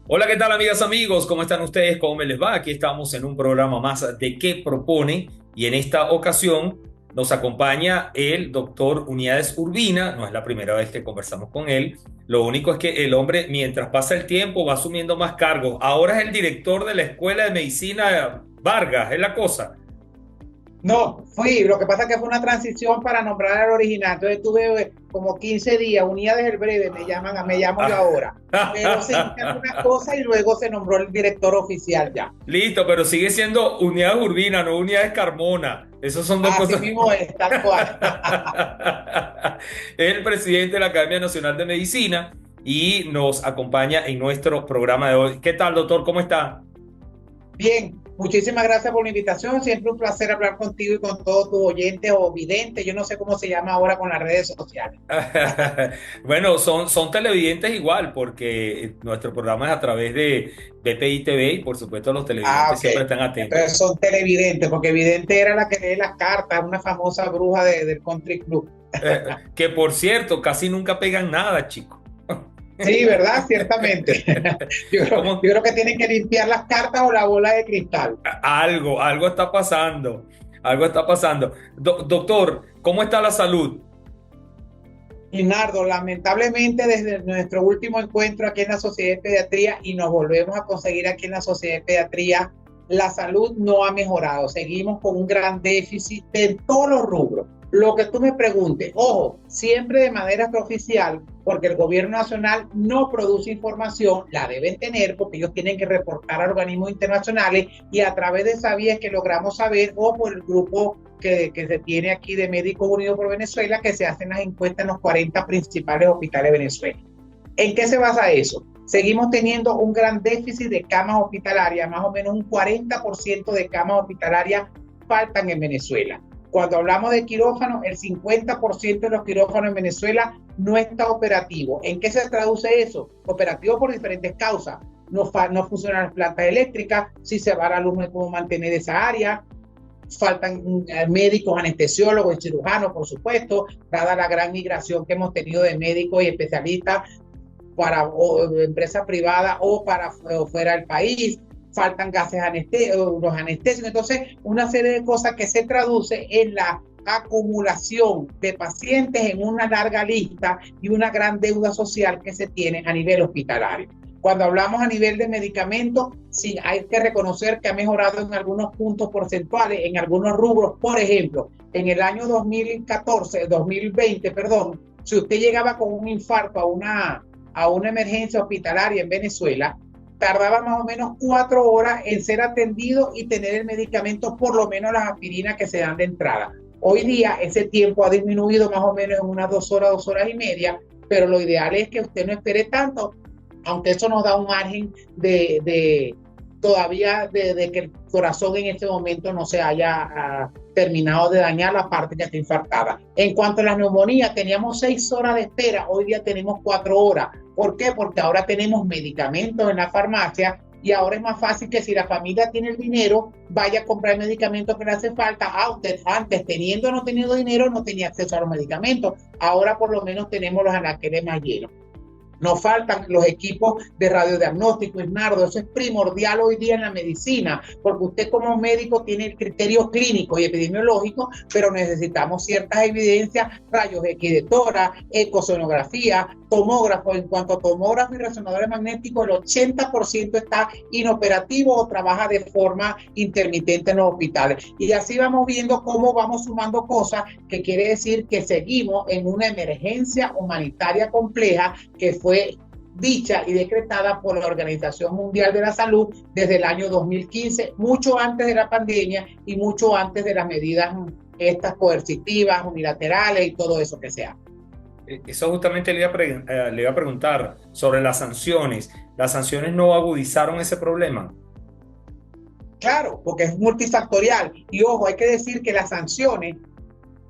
Hola, ¿qué tal amigas, amigos? ¿Cómo están ustedes? ¿Cómo me les va? Aquí estamos en un programa más de ¿Qué propone? Y en esta ocasión nos acompaña el doctor Uniades Urbina. No es la primera vez que conversamos con él. Lo único es que el hombre, mientras pasa el tiempo, va asumiendo más cargos. Ahora es el director de la Escuela de Medicina Vargas, es la cosa. No, lo que pasa es que fue una transición para nombrar al original. Entonces tuve como 15 días, unía desde el breve, me llamo yo ahora. Pero sí, hice algunas cosas y luego se nombró el director oficial ya. Listo, pero sigue siendo Unidades Urbina, no Unidades Carmona. Esas son dos Así cosas. mismo es, tal cual. Es el presidente de la Academia Nacional de Medicina y nos acompaña en nuestro programa de hoy. ¿Qué tal, doctor? ¿Cómo está? Bien, muchísimas gracias por la invitación. Siempre un placer hablar contigo y con todos tus oyentes o videntes. Yo no sé cómo se llama ahora con las redes sociales. Bueno, son televidentes igual, porque nuestro programa es a través de BPI TV y por supuesto los Ah, televidentes ok. siempre están atentos. Entonces son televidentes, porque vidente era la que lee las cartas, una famosa bruja del Country Club. Que por cierto, casi nunca pegan nada, chicos. Sí, ¿verdad? Ciertamente. Yo ¿Cómo? creo que tienen que limpiar las cartas o la bola de cristal. Algo está pasando. Algo está pasando. Doctor, ¿cómo está la salud? Leonardo, lamentablemente desde nuestro último encuentro aquí en la Sociedad de Pediatría y nos volvemos a conseguir aquí en la Sociedad de Pediatría, la salud no ha mejorado. Seguimos con un gran déficit en todos los rubros. Lo que tú me preguntes, ojo, siempre de manera extraoficial, porque el gobierno nacional no produce información, la deben tener porque ellos tienen que reportar a organismos internacionales y a través de esa vía es que logramos saber, o por el grupo que se tiene aquí de Médicos Unidos por Venezuela, que se hacen las encuestas en los 40 principales hospitales de Venezuela. ¿En qué se basa eso? Seguimos teniendo un gran déficit de camas hospitalarias, más o menos un 40% de camas hospitalarias faltan en Venezuela. Cuando hablamos de quirófanos, el 50% de los quirófanos en Venezuela no está operativo. ¿En qué se traduce eso? Operativo por diferentes causas. No funcionan las plantas eléctricas, si se va la luz no hay cómo mantener esa área, faltan médicos, anestesiólogos y cirujanos, por supuesto, dada la gran migración que hemos tenido de médicos y especialistas para empresas privadas o para fuera del país. Faltan gases los anestésicos. Entonces, una serie de cosas que se traduce en la acumulación de pacientes en una larga lista y una gran deuda social que se tiene a nivel hospitalario. Cuando hablamos a nivel de medicamentos, sí hay que reconocer que ha mejorado en algunos puntos porcentuales, en algunos rubros. Por ejemplo, en el año 2020, perdón, si usted llegaba con un infarto a una emergencia hospitalaria en Venezuela, tardaba más o menos 4 horas en ser atendido y tener el medicamento, por lo menos las aspirinas que se dan de entrada. Hoy día ese tiempo ha disminuido más o menos en unas 2 horas, 2 horas y media, pero lo ideal es que usted no espere tanto, aunque eso nos da un margen todavía de que el corazón en este momento no se haya terminado de dañar la parte que está infartada. En cuanto a la neumonía, teníamos 6 horas de espera, hoy día tenemos 4 horas. ¿Por qué? Porque ahora tenemos medicamentos en la farmacia y ahora es más fácil que si la familia tiene el dinero, vaya a comprar el medicamento que le hace falta. Usted antes, teniendo o no teniendo dinero, no tenía acceso a los medicamentos. Ahora por lo menos tenemos los anaqueles más llenos. Nos faltan los equipos de radiodiagnóstico, Isnardo. Eso es primordial hoy día en la medicina, porque usted como médico tiene el criterio clínico y epidemiológico, pero necesitamos ciertas evidencias, rayos X de tórax, ecosonografía, tomógrafo. En cuanto a tomógrafo y resonadores magnéticos, el 80% está inoperativo o trabaja de forma intermitente en los hospitales. Y así vamos viendo cómo vamos sumando cosas, que quiere decir que seguimos en una emergencia humanitaria compleja que fue dicha y decretada por la Organización Mundial de la Salud desde el año 2015, mucho antes de la pandemia y mucho antes de las medidas estas coercitivas, unilaterales y todo eso que sea. Eso justamente le iba a preguntar sobre las sanciones. ¿Las sanciones no agudizaron ese problema? Claro, porque es multifactorial. Y ojo, hay que decir que las sanciones,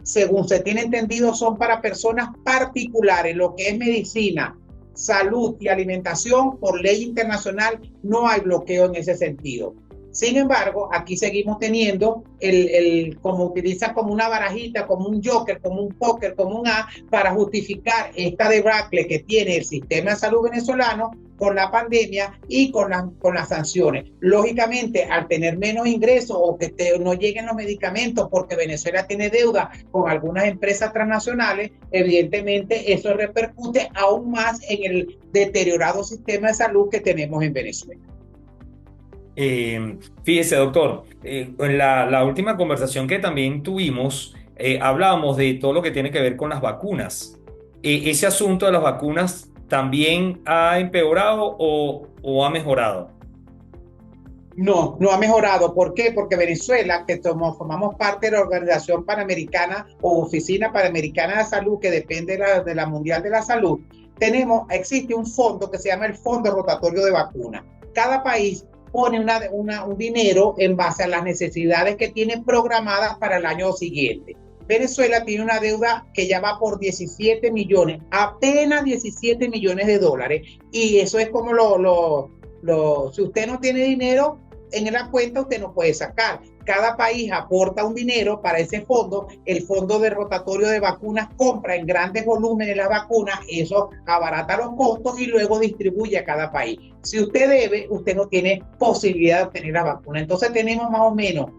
según se tiene entendido, son para personas particulares, lo que es medicina, salud y alimentación. Por ley internacional no hay bloqueo en ese sentido. Sin embargo, aquí seguimos teniendo como utilizan como una barajita, como un joker, como un póker, como un A, para justificar esta debacle que tiene el sistema de salud venezolano con la pandemia y con las sanciones. Lógicamente, al tener menos ingresos o que no lleguen los medicamentos porque Venezuela tiene deuda con algunas empresas transnacionales, evidentemente eso repercute aún más en el deteriorado sistema de salud que tenemos en Venezuela. Fíjese, doctor, en la última conversación que también tuvimos, hablábamos de todo lo que tiene que ver con las vacunas. ¿Ese asunto de las vacunas también ha empeorado o ha mejorado? No, no ha mejorado. ¿Por qué? Porque Venezuela, que formamos parte de la Organización Panamericana o Oficina Panamericana de Salud, que depende de la Mundial de la Salud, existe un fondo que se llama el Fondo Rotatorio de Vacunas. Cada país pone un dinero en base a las necesidades que tiene programadas para el año siguiente. Venezuela tiene una deuda que ya va por 17 millones, apenas 17 millones de dólares, y eso es como si usted no tiene dinero en la cuenta, usted no puede sacar. Cada país aporta un dinero para ese fondo. El fondo de rotatorio de vacunas compra en grandes volúmenes las vacunas, eso abarata los costos y luego distribuye a cada país. Si usted debe, usted no tiene posibilidad de obtener la vacuna. Entonces tenemos más o menos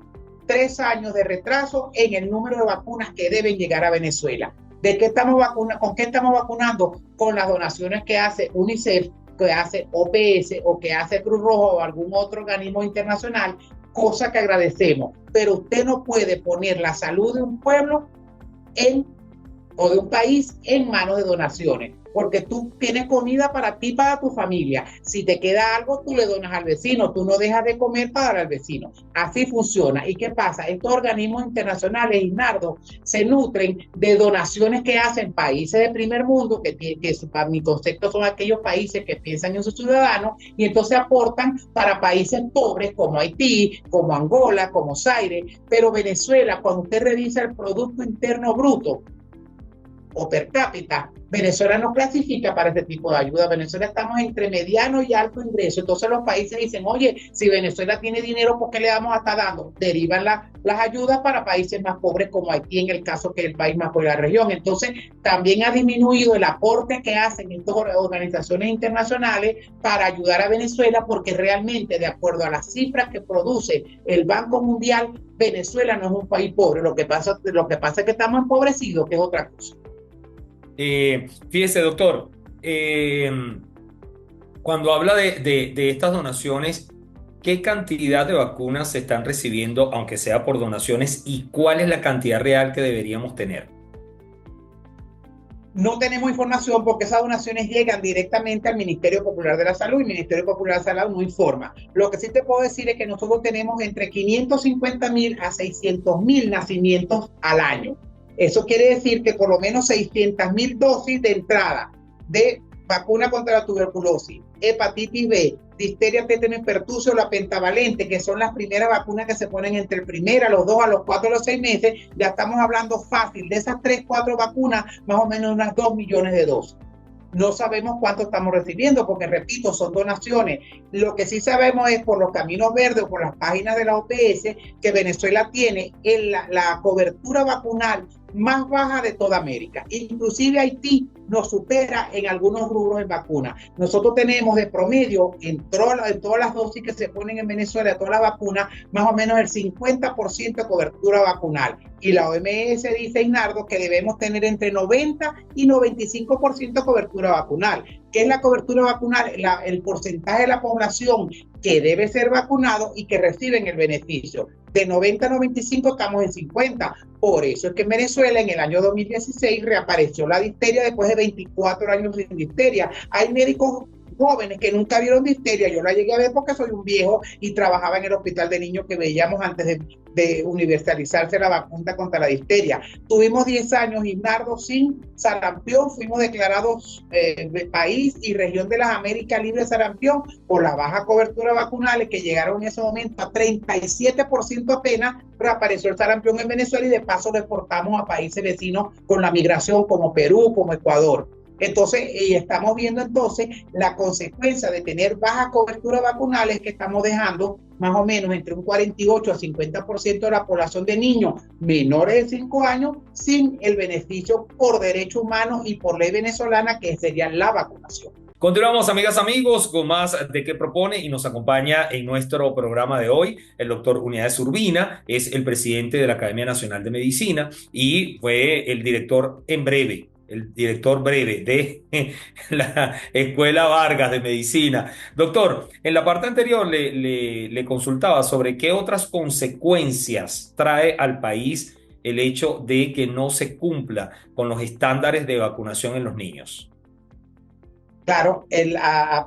3 años de retraso en el número de vacunas que deben llegar a Venezuela. ¿De qué estamos ¿Con qué estamos vacunando? Con las donaciones que hace UNICEF, que hace OPS o que hace Cruz Roja o algún otro organismo internacional, cosa que agradecemos. Pero usted no puede poner la salud de un pueblo o de un país en manos de donaciones, porque tú tienes comida para ti, para tu familia. Si te queda algo, tú le donas al vecino, tú no dejas de comer para dar al vecino. Así funciona. ¿Y qué pasa? Estos organismos internacionales, Isnardo, se nutren de donaciones que hacen países de primer mundo, que para mi concepto son aquellos países que piensan en sus ciudadanos, y entonces aportan para países pobres como Haití, como Angola, como Zaire. Pero Venezuela, cuando usted revisa el Producto Interno Bruto o per cápita, Venezuela no clasifica para ese tipo de ayuda. Venezuela estamos entre mediano y alto ingreso. Entonces los países dicen, oye, si Venezuela tiene dinero, ¿por qué le vamos a estar dando? Derivan las ayudas para países más pobres como Haití, en el caso que es el país más pobre de la región. Entonces también ha disminuido el aporte que hacen estas organizaciones internacionales para ayudar a Venezuela, porque realmente, de acuerdo a las cifras que produce el Banco Mundial, Venezuela no es un país pobre. Lo que pasa es que estamos empobrecidos, que es otra cosa. Fíjese, doctor, cuando habla de estas donaciones, ¿qué cantidad de vacunas se están recibiendo, aunque sea por donaciones, y cuál es la cantidad real que deberíamos tener? No tenemos información porque esas donaciones llegan directamente al Ministerio Popular de la Salud y el Ministerio Popular de la Salud no informa. Lo que sí te puedo decir es que nosotros tenemos entre 550.000 a 600.000 nacimientos al año. Eso quiere decir que por lo menos 600.000 dosis de entrada de vacuna contra la tuberculosis, hepatitis B, difteria, tétano y pertussis o la pentavalente, que son las primeras vacunas que se ponen entre el primer, a los 2, a los 4, a los 6 meses, ya estamos hablando fácil de esas 3, 4 vacunas, más o menos unas 2 millones de dosis. No sabemos cuánto estamos recibiendo porque, repito, son donaciones. Lo que sí sabemos es por los caminos verdes o por las páginas de la OPS que Venezuela tiene la cobertura vacunal más baja de toda América. Inclusive Haití nos supera en algunos rubros en vacunas. Nosotros tenemos de promedio en todas las dosis que se ponen en Venezuela, todas las vacunas, más o menos el 50% de cobertura vacunal. Y la OMS dice, Isnardo, que debemos tener entre 90 y 95% de cobertura vacunal. ¿Qué es la cobertura vacunal? El porcentaje de la población que debe ser vacunado y que reciben el beneficio. De 90 a 95 estamos en 50. Por eso es que en Venezuela en el año 2016 reapareció la difteria después de 24 años sin difteria. Hay médicos jóvenes que nunca vieron difteria. Yo la llegué a ver porque soy un viejo y trabajaba en el hospital de niños que veíamos antes de universalizarse la vacuna contra la difteria. Tuvimos 10 años, Isnardo, sin sarampión. Fuimos declarados país y región de las Américas libre de sarampión por la baja cobertura vacunal, que llegaron en ese momento a 37% apenas. Reapareció el sarampión en Venezuela y de paso lo exportamos a países vecinos con la migración como Perú, como Ecuador. Entonces, y estamos viendo entonces la consecuencia de tener baja cobertura vacunal es que estamos dejando más o menos entre un 48 a 50% de la población de niños menores de 5 años sin el beneficio por derecho humano y por ley venezolana, que sería la vacunación. Continuamos, amigas, amigos, con más de qué propone y nos acompaña en nuestro programa de hoy el doctor Uniades Urbina, es el presidente de la Academia Nacional de Medicina y fue el director breve de la Escuela Vargas de Medicina. Doctor, en la parte anterior le consultaba sobre qué otras consecuencias trae al país el hecho de que no se cumpla con los estándares de vacunación en los niños. Claro,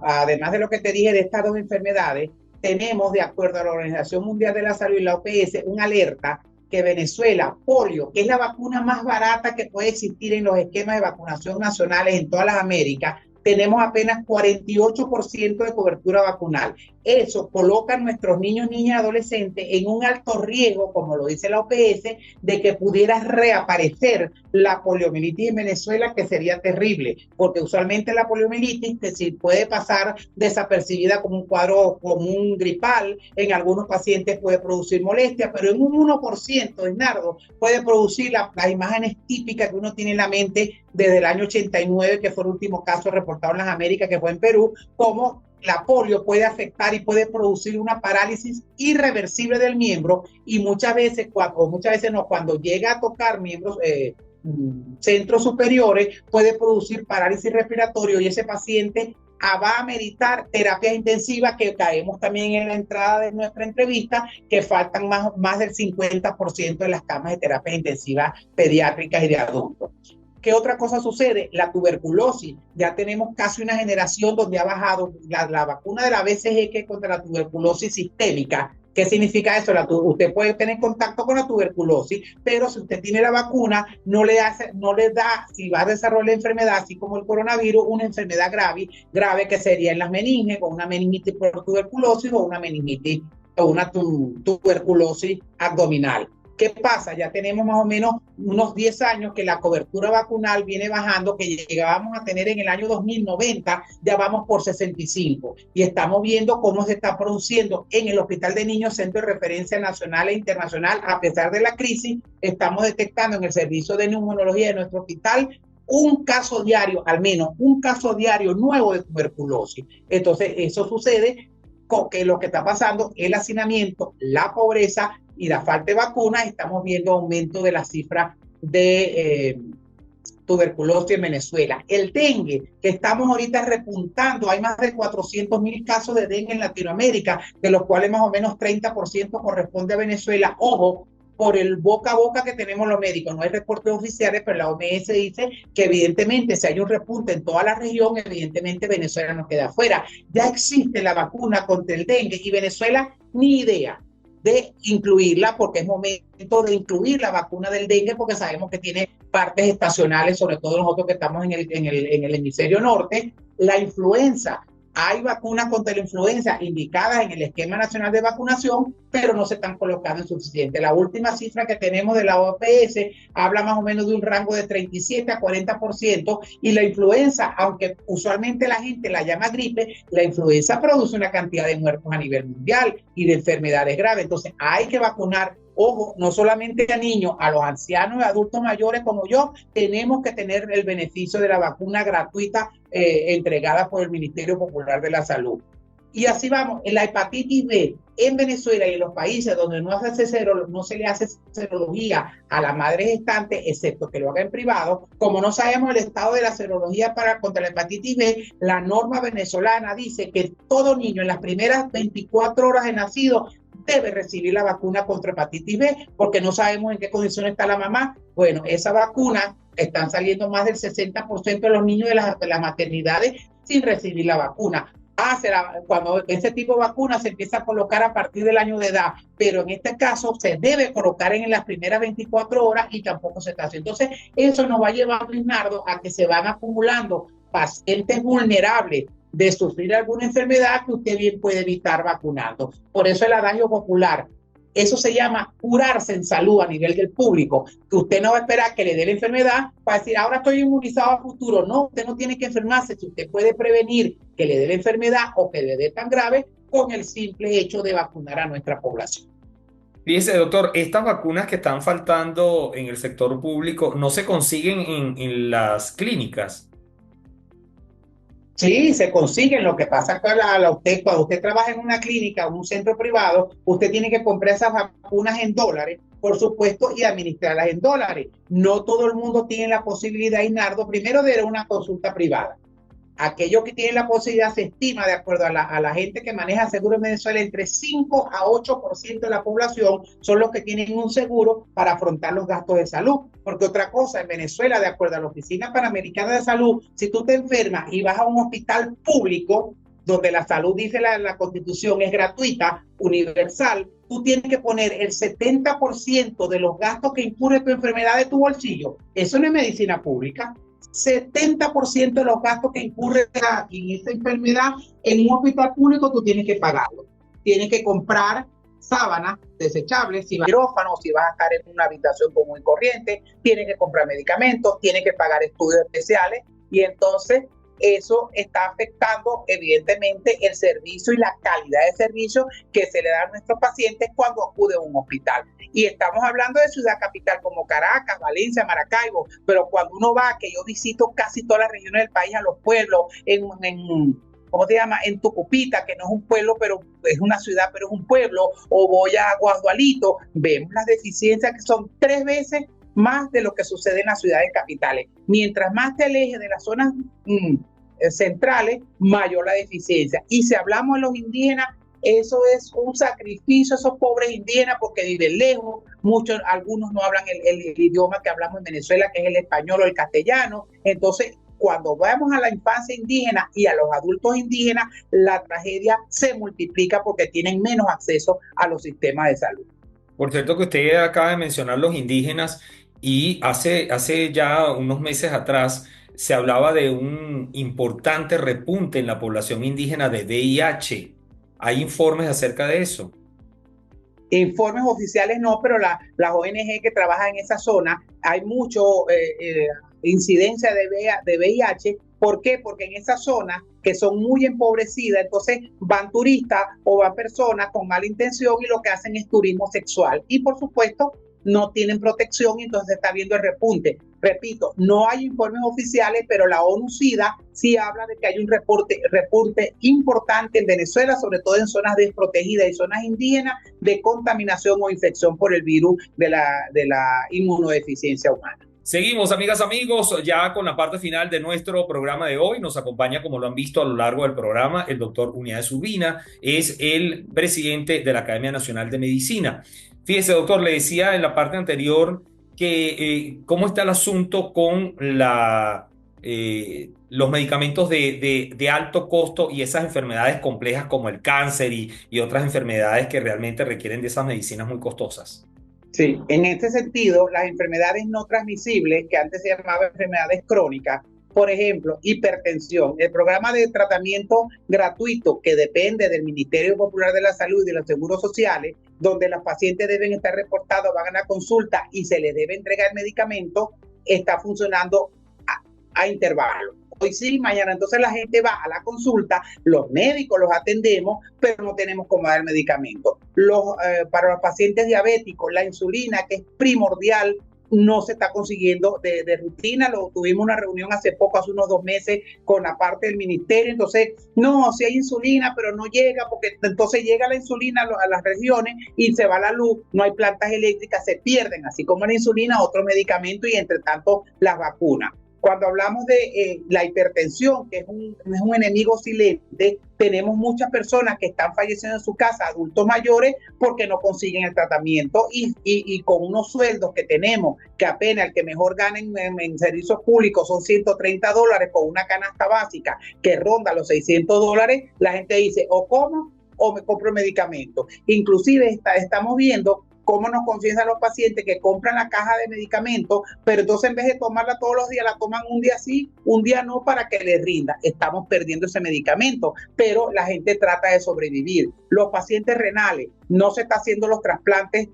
además de lo que te dije de estas dos enfermedades, tenemos, de acuerdo a la Organización Mundial de la Salud y la OPS, una alerta que Venezuela, polio, que es la vacuna más barata que puede existir en los esquemas de vacunación nacionales en todas las Américas, tenemos apenas 48% de cobertura vacunal. Eso coloca a nuestros niños, niñas y adolescentes en un alto riesgo, como lo dice la OPS, de que pudiera reaparecer la poliomielitis en Venezuela, que sería terrible, porque usualmente la poliomielitis que sí puede pasar desapercibida como un cuadro común gripal, en algunos pacientes puede producir molestia, pero en un 1%, Bernardo, puede producir las imágenes típicas que uno tiene en la mente desde el año 89, que fue el último caso reportado en las Américas, que fue en Perú, como la polio puede afectar y puede producir una parálisis irreversible del miembro y muchas veces no, cuando llega a tocar miembros, centros superiores, puede producir parálisis respiratorio y ese paciente va a meditar terapias intensivas, que caemos también en la entrada de nuestra entrevista, que faltan más del 50% de las camas de terapias intensivas pediátricas y de adultos. ¿Qué otra cosa sucede? La tuberculosis. Ya tenemos casi una generación donde ha bajado la vacuna de la BCG, que es contra la tuberculosis sistémica. ¿Qué significa eso? Usted puede tener contacto con la tuberculosis, pero si usted tiene la vacuna, no le da, si va a desarrollar la enfermedad, así como el coronavirus, una enfermedad grave que sería en las meninges, con una meningitis por tuberculosis o una meningitis o una tuberculosis abdominal. ¿Qué pasa? Ya tenemos más o menos unos 10 años que la cobertura vacunal viene bajando, que llegábamos a tener en el año 2090, ya vamos por 65. Y estamos viendo cómo se está produciendo en el Hospital de Niños, Centro de Referencia Nacional e Internacional, a pesar de la crisis, estamos detectando en el servicio de neumonología de nuestro hospital un caso diario, al menos un caso diario nuevo de tuberculosis. Entonces, eso sucede que lo que está pasando, el hacinamiento, la pobreza y la falta de vacunas. Estamos viendo aumento de las cifras de tuberculosis en Venezuela. El dengue, que estamos ahorita repuntando, hay más de 400,000 casos de dengue en Latinoamérica, de los cuales más o menos 30% corresponde a Venezuela. Ojo, por el boca a boca que tenemos los médicos. No hay reportes oficiales, pero la OMS dice que evidentemente si hay un repunte en toda la región, evidentemente Venezuela nos queda afuera. Ya existe la vacuna contra el dengue y Venezuela ni idea de incluirla, porque es momento de incluir la vacuna del dengue, porque sabemos que tiene partes estacionales, sobre todo nosotros que estamos en el hemisferio norte. La influenza. Hay vacunas contra la influenza indicadas en el esquema nacional de vacunación, pero no se están colocando en suficiente. La última cifra que tenemos de la OPS habla más o menos de un rango de 37 a 40%, y la influenza, aunque usualmente la gente la llama gripe, la influenza produce una cantidad de muertos a nivel mundial y de enfermedades graves. Entonces hay que vacunar. Ojo, no solamente a niños, a los ancianos y adultos mayores como yo, tenemos que tener el beneficio de la vacuna gratuita entregada por el Ministerio Popular de la Salud. Y así vamos. En la hepatitis B en Venezuela y en los países donde no se le hace serología a la madre gestante, excepto que lo haga en privado, como no sabemos el estado de la serología contra la hepatitis B, la norma venezolana dice que todo niño en las primeras 24 horas de nacido debe recibir la vacuna contra hepatitis B, porque no sabemos en qué condición está la mamá. Bueno, esa vacuna, están saliendo más del 60% de los niños de las maternidades sin recibir la vacuna. Cuando ese tipo de vacuna se empieza a colocar a partir del año de edad, pero en este caso se debe colocar en las primeras 24 horas y tampoco se está haciendo. Entonces, eso nos va a llevar, Leonardo, a que se van acumulando pacientes vulnerables de sufrir alguna enfermedad que usted bien puede evitar vacunando. Por eso el adagio popular, Eso se llama curarse en salud a nivel del público, que usted no va a esperar que le dé la enfermedad para decir, ahora estoy inmunizado a futuro. No, usted no tiene que enfermarse. Si usted puede prevenir que le dé la enfermedad o que le dé tan grave con el simple hecho de vacunar a nuestra población. Fíjese, doctor, estas vacunas que están faltando en el sector público no se consiguen en las clínicas. Sí, se consiguen. Lo que pasa es que usted, cuando usted trabaja en una clínica o un centro privado, usted tiene que comprar esas vacunas en dólares, por supuesto, y administrarlas en dólares. No todo el mundo tiene la posibilidad, Inardo, primero de una consulta privada. Aquellos que tienen la posibilidad se estima, de acuerdo a la gente que maneja seguro en Venezuela, entre 5 a 8% de la población son los que tienen un seguro para afrontar los gastos de salud. Porque otra cosa, en Venezuela, de acuerdo a la Oficina Panamericana de Salud, si tú te enfermas y vas a un hospital público, donde la salud, dice la Constitución, es gratuita, universal, tú tienes que poner el 70% de los gastos que incurre tu enfermedad de tu bolsillo. Eso no es medicina pública. 70% de los gastos que incurre en esta enfermedad en un hospital público tú tienes que pagarlo. Tienes que comprar sábanas desechables, si vas a quirófano, si vas a estar en una habitación común y corriente, tienes que comprar medicamentos, tienes que pagar estudios especiales y entonces eso está afectando evidentemente el servicio y la calidad de servicio que se le da a nuestros pacientes cuando acude a un hospital. Y estamos hablando de ciudad capital como Caracas, Valencia, Maracaibo, pero cuando uno va, que yo visito casi todas las regiones del país, a los pueblos, ¿cómo se llama? En Tucupita, que no es un pueblo, pero es una ciudad, pero es un pueblo, o voy a Guadualito, vemos las deficiencias que son 3 veces más de lo que sucede en las ciudades capitales. Mientras más te alejes de las zonas centrales, mayor la deficiencia. Y si hablamos de los indígenas, eso es un sacrificio, esos pobres indígenas, porque viven lejos, algunos no hablan el idioma que hablamos en Venezuela, que es el español o el castellano. Entonces, cuando vamos a la infancia indígena y a los adultos indígenas, la tragedia se multiplica porque tienen menos acceso a los sistemas de salud. Por cierto que usted acaba de mencionar los indígenas y hace ya unos meses atrás se hablaba de un importante repunte en la población indígena de VIH. ¿Hay informes acerca de eso? Informes oficiales no, pero las ONG que trabajan en esa zona, hay mucho incidencia de VIH. ¿Por qué? Porque en esas zonas que son muy empobrecidas, entonces van turistas o van personas con mala intención y lo que hacen es turismo sexual. Y por supuesto, no tienen protección y entonces está viendo el repunte. Repito, no hay informes oficiales, pero la ONU-SIDA sí habla de que hay un repunte importante en Venezuela, sobre todo en zonas desprotegidas y zonas indígenas, de contaminación o infección por el virus de la inmunodeficiencia humana. Seguimos, amigas, amigos, ya con la parte final de nuestro programa de hoy. Nos acompaña, como lo han visto a lo largo del programa, el doctor Uniades Urbina, es el presidente de la Academia Nacional de Medicina. Fíjese, doctor, le decía en la parte anterior que cómo está el asunto con los medicamentos de alto costo y esas enfermedades complejas como el cáncer y otras enfermedades que realmente requieren de esas medicinas muy costosas. Sí, en este sentido, las enfermedades no transmisibles, que antes se llamaban enfermedades crónicas, por ejemplo, hipertensión, el programa de tratamiento gratuito que depende del Ministerio Popular de la Salud y de los Seguros Sociales, donde los pacientes deben estar reportados, van a la consulta y se les debe entregar medicamento, está funcionando a intervalos. Hoy sí, mañana. Entonces la gente va a la consulta, los médicos los atendemos, pero no tenemos cómo dar medicamento. Para los pacientes diabéticos, la insulina, que es primordial, no se está consiguiendo de rutina. Tuvimos una reunión hace poco, hace unos 2 meses, con la parte del ministerio. Entonces, no, si hay insulina, pero no llega, porque entonces llega la insulina a las regiones y se va la luz, no hay plantas eléctricas, se pierden, así como la insulina, otros medicamentos y entre tanto las vacunas. Cuando hablamos de la hipertensión, que es un enemigo silente, tenemos muchas personas que están falleciendo en su casa, adultos mayores, porque no consiguen el tratamiento y con unos sueldos que tenemos, que apenas el que mejor gana en servicios públicos son $130 con una canasta básica que ronda los $600, la gente dice, o como o me compro medicamentos. Inclusive estamos viendo cómo nos confiesan los pacientes que compran la caja de medicamentos, pero entonces en vez de tomarla todos los días, la toman un día sí, un día no para que les rinda. Estamos perdiendo ese medicamento, pero la gente trata de sobrevivir. Los pacientes renales, no se está haciendo los trasplantes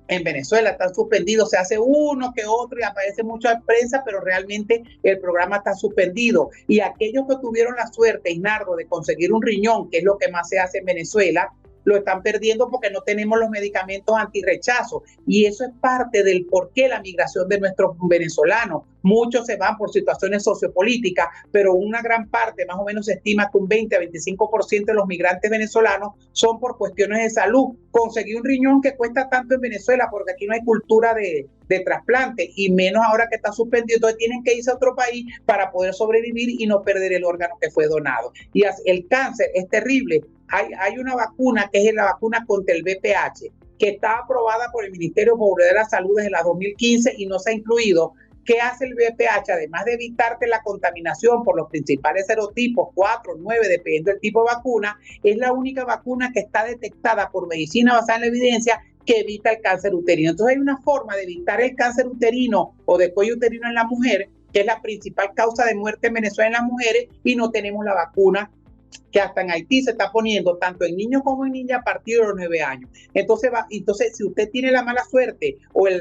en Venezuela, están suspendidos, se hace uno que otro y aparece mucha prensa, pero realmente el programa está suspendido. Y aquellos que tuvieron la suerte, Isnardo, de conseguir un riñón, que es lo que más se hace en Venezuela, lo están perdiendo porque no tenemos los medicamentos antirrechazo. Y eso es parte del por qué la migración de nuestros venezolanos. Muchos se van por situaciones sociopolíticas, pero una gran parte, más o menos se estima que un 20 a 25% de los migrantes venezolanos son por cuestiones de salud. Conseguir un riñón que cuesta tanto en Venezuela porque aquí no hay cultura de trasplante y menos ahora que está suspendido, entonces tienen que irse a otro país para poder sobrevivir y no perder el órgano que fue donado. Y el cáncer es terrible. Hay una vacuna que es la vacuna contra el VPH, que está aprobada por el Ministerio de la Salud desde la 2015 y no se ha incluido. ¿Qué hace el VPH? Además de evitarte la contaminación por los principales serotipos, 4, 9, dependiendo del tipo de vacuna, es la única vacuna que está detectada por medicina basada en la evidencia que evita el cáncer uterino. Entonces hay una forma de evitar el cáncer uterino o de cuello uterino en la mujer, que es la principal causa de muerte en Venezuela en las mujeres, y no tenemos la vacuna que hasta en Haití se está poniendo tanto en niños como en niñas a partir de los 9 años. Entonces, si usted tiene la mala suerte o el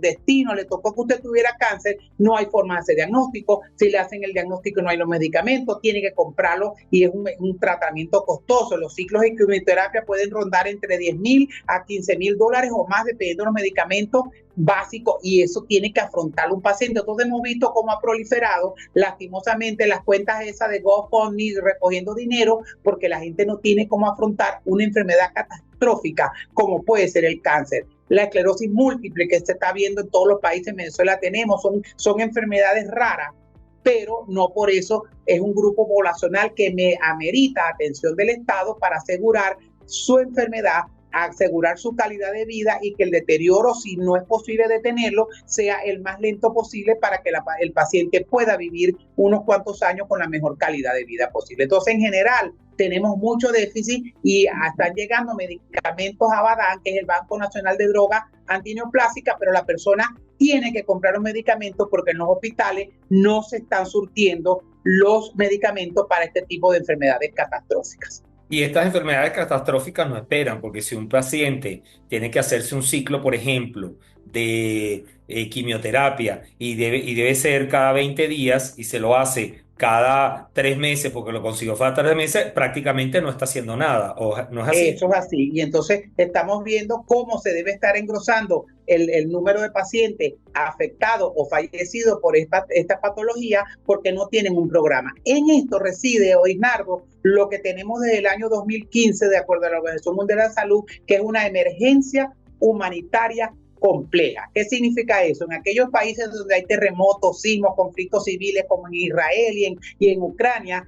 destino le tocó que usted tuviera cáncer, no hay forma de hacer diagnóstico. Si le hacen el diagnóstico no hay los medicamentos, tiene que comprarlo y es un tratamiento costoso. Los ciclos de quimioterapia pueden rondar entre $10,000 a $15,000 o más dependiendo de los medicamentos básico y eso tiene que afrontar un paciente. Entonces hemos visto cómo ha proliferado lastimosamente las cuentas esas de GoFundMe recogiendo dinero porque la gente no tiene cómo afrontar una enfermedad catastrófica como puede ser el cáncer. La esclerosis múltiple que se está viendo en todos los países, en Venezuela tenemos, son enfermedades raras, pero no por eso es un grupo poblacional que amerita atención del Estado para asegurar su enfermedad, asegurar su calidad de vida y que el deterioro, si no es posible detenerlo, sea el más lento posible para que el paciente pueda vivir unos cuantos años con la mejor calidad de vida posible. Entonces, en general, tenemos mucho déficit y están llegando medicamentos a Badán, que es el Banco Nacional de Drogas Antineoplásicas, pero la persona tiene que comprar los medicamentos porque en los hospitales no se están surtiendo los medicamentos para este tipo de enfermedades catastróficas. Y estas enfermedades catastróficas no esperan, porque si un paciente tiene que hacerse un ciclo, por ejemplo, de quimioterapia y debe ser cada 20 días y se lo hace cada 3 meses porque lo consiguió cada 3 meses, prácticamente no está haciendo nada. ¿O no es así? Eso es así. Y entonces estamos viendo cómo se debe estar engrosando el número de pacientes afectados o fallecidos por esta patología porque no tienen un programa. En esto reside, Isnardo, lo que tenemos desde el año 2015, de acuerdo a la Organización Mundial de la Salud, que es una emergencia humanitaria compleja. ¿Qué significa eso? En aquellos países donde hay terremotos, sismos, conflictos civiles como en Israel y en Ucrania,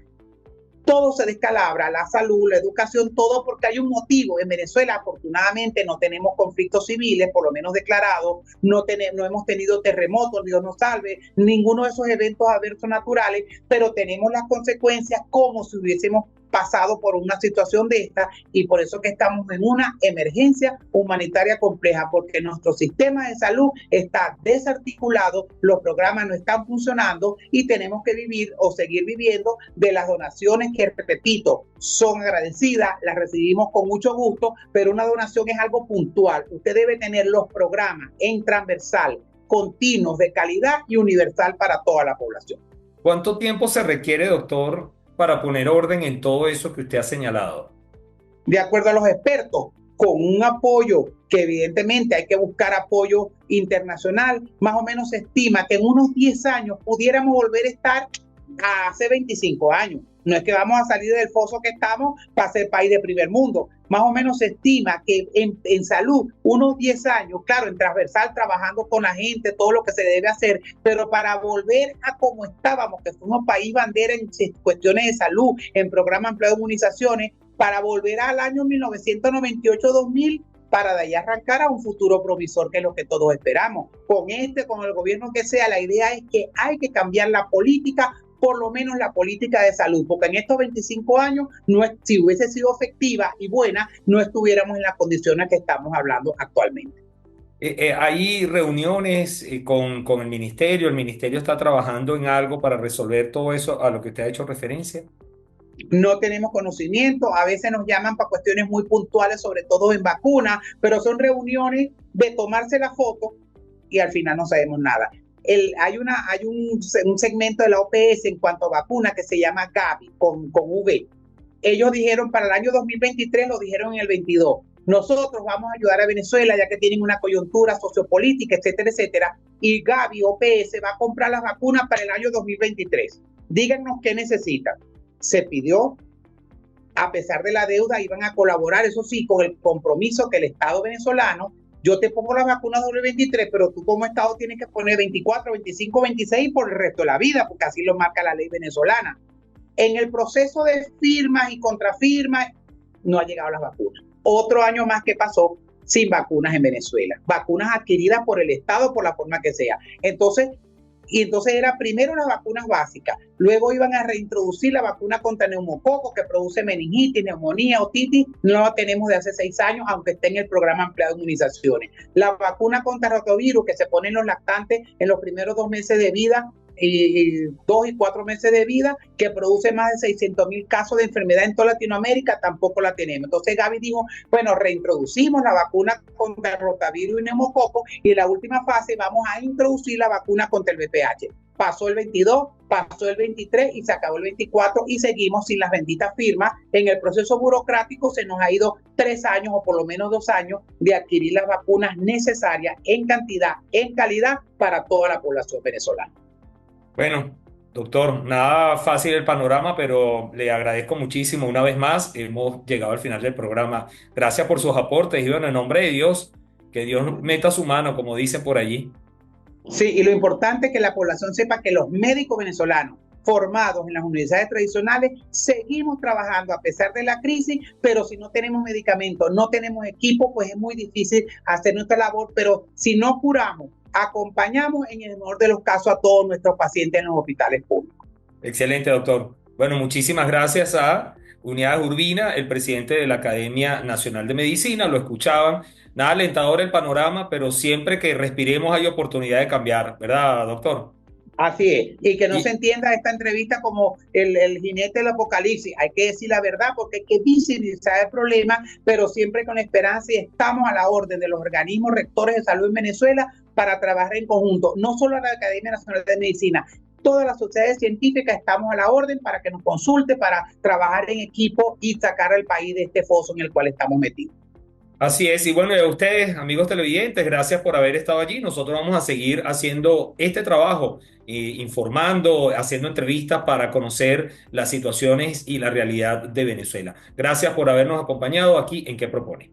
todo se descalabra, la salud, la educación, todo porque hay un motivo. En Venezuela, afortunadamente, no tenemos conflictos civiles, por lo menos declarados, no hemos tenido terremotos, Dios nos salve, ninguno de esos eventos adversos naturales, pero tenemos las consecuencias como si hubiésemos pasado por una situación de esta y por eso que estamos en una emergencia humanitaria compleja porque nuestro sistema de salud está desarticulado, los programas no están funcionando y tenemos que vivir o seguir viviendo de las donaciones que, repito, son agradecidas, las recibimos con mucho gusto, pero una donación es algo puntual. Usted debe tener los programas en transversal, continuos, de calidad y universal para toda la población. ¿Cuánto tiempo se requiere, doctor, para poner orden en todo eso que usted ha señalado? De acuerdo a los expertos, con un apoyo que evidentemente hay que buscar apoyo internacional, más o menos se estima que en unos 10 años pudiéramos volver a estar a hace 25 años. No es que vamos a salir del foso que estamos para ser país de primer mundo. Más o menos se estima que en salud, unos 10 años, claro, en transversal, trabajando con la gente, todo lo que se debe hacer, pero para volver a como estábamos, que fuimos país bandera en cuestiones de salud, en programa de empleo de inmunizaciones, para volver al año 1998-2000, para de ahí arrancar a un futuro provisor, que es lo que todos esperamos. Con el gobierno que sea, la idea es que hay que cambiar la política por lo menos la política de salud, porque en estos 25 años, no es, si hubiese sido efectiva y buena, no estuviéramos en las condiciones que estamos hablando actualmente. Hay reuniones con el ministerio está trabajando en algo para resolver todo eso a lo que usted ha hecho referencia. No tenemos conocimiento, a veces nos llaman para cuestiones muy puntuales, sobre todo en vacunas, pero son reuniones de tomarse la foto y al final no sabemos nada. Hay un segmento de la OPS en cuanto a vacunas que se llama Gavi, con V. Ellos dijeron para el año 2023, lo dijeron en el 22. Nosotros vamos a ayudar a Venezuela ya que tienen una coyuntura sociopolítica, etcétera, etcétera. Y Gavi, OPS, va a comprar las vacunas para el año 2023. Díganos qué necesitan. Se pidió, a pesar de la deuda, iban a colaborar, eso sí, con el compromiso que el Estado venezolano, yo te pongo las vacunas 2023, pero tú como Estado tienes que poner 24, 25, 26 por el resto de la vida, porque así lo marca la ley venezolana. En el proceso de firmas y contrafirmas, no ha llegado las vacunas. Otro año más que pasó sin vacunas en Venezuela. Vacunas adquiridas por el Estado, por la forma que sea. Entonces era primero las vacunas básicas, luego iban a reintroducir la vacuna contra neumococo que produce meningitis, neumonía, otitis, no la tenemos de hace 6 años, aunque esté en el programa ampliado de inmunizaciones. La vacuna contra rotavirus que se pone en los lactantes en los primeros 2 meses de vida, 2 y 4 meses de vida, que produce más de 600,000 casos de enfermedad en toda Latinoamérica, tampoco la tenemos. Entonces Gaby dijo, bueno, reintroducimos la vacuna contra el rotavirus y neumococo y en la última fase vamos a introducir la vacuna contra el VPH. Pasó el 22, pasó el 23 y se acabó el 24 y seguimos sin las benditas firmas. En el proceso burocrático se nos ha ido 3 años o por lo menos 2 años de adquirir las vacunas necesarias en cantidad, en calidad para toda la población venezolana. Bueno, doctor, nada fácil el panorama, pero le agradezco muchísimo una vez más. Hemos llegado al final del programa. Gracias por sus aportes y bueno, en nombre de Dios, que Dios meta su mano, como dicen por allí. Sí, y lo importante es que la población sepa que los médicos venezolanos formados en las universidades tradicionales seguimos trabajando a pesar de la crisis, pero si no tenemos medicamentos, no tenemos equipo, pues es muy difícil hacer nuestra labor, pero si no curamos, acompañamos en el mejor de los casos a todos nuestros pacientes en los hospitales públicos. Excelente, doctor. Bueno, muchísimas gracias a Unidades Urbina, el presidente de la Academia Nacional de Medicina. Lo escuchaban. Nada alentador el panorama, pero siempre que respiremos hay oportunidad de cambiar, ¿verdad, doctor? Así es, y que no se Y entienda esta entrevista como el jinete del apocalipsis, hay que decir la verdad porque hay que visibilizar el problema, pero siempre con esperanza y estamos a la orden de los organismos rectores de salud en Venezuela para trabajar en conjunto, no solo la Academia Nacional de Medicina, todas las sociedades científicas estamos a la orden para que nos consulte, para trabajar en equipo y sacar al país de este foso en el cual estamos metidos. así es, y bueno, y a ustedes, amigos televidentes, gracias por haber estado allí. Nosotros vamos a seguir haciendo este trabajo, informando, haciendo entrevistas para conocer las situaciones y la realidad de Venezuela. Gracias por habernos acompañado aquí en ¿Qué propone?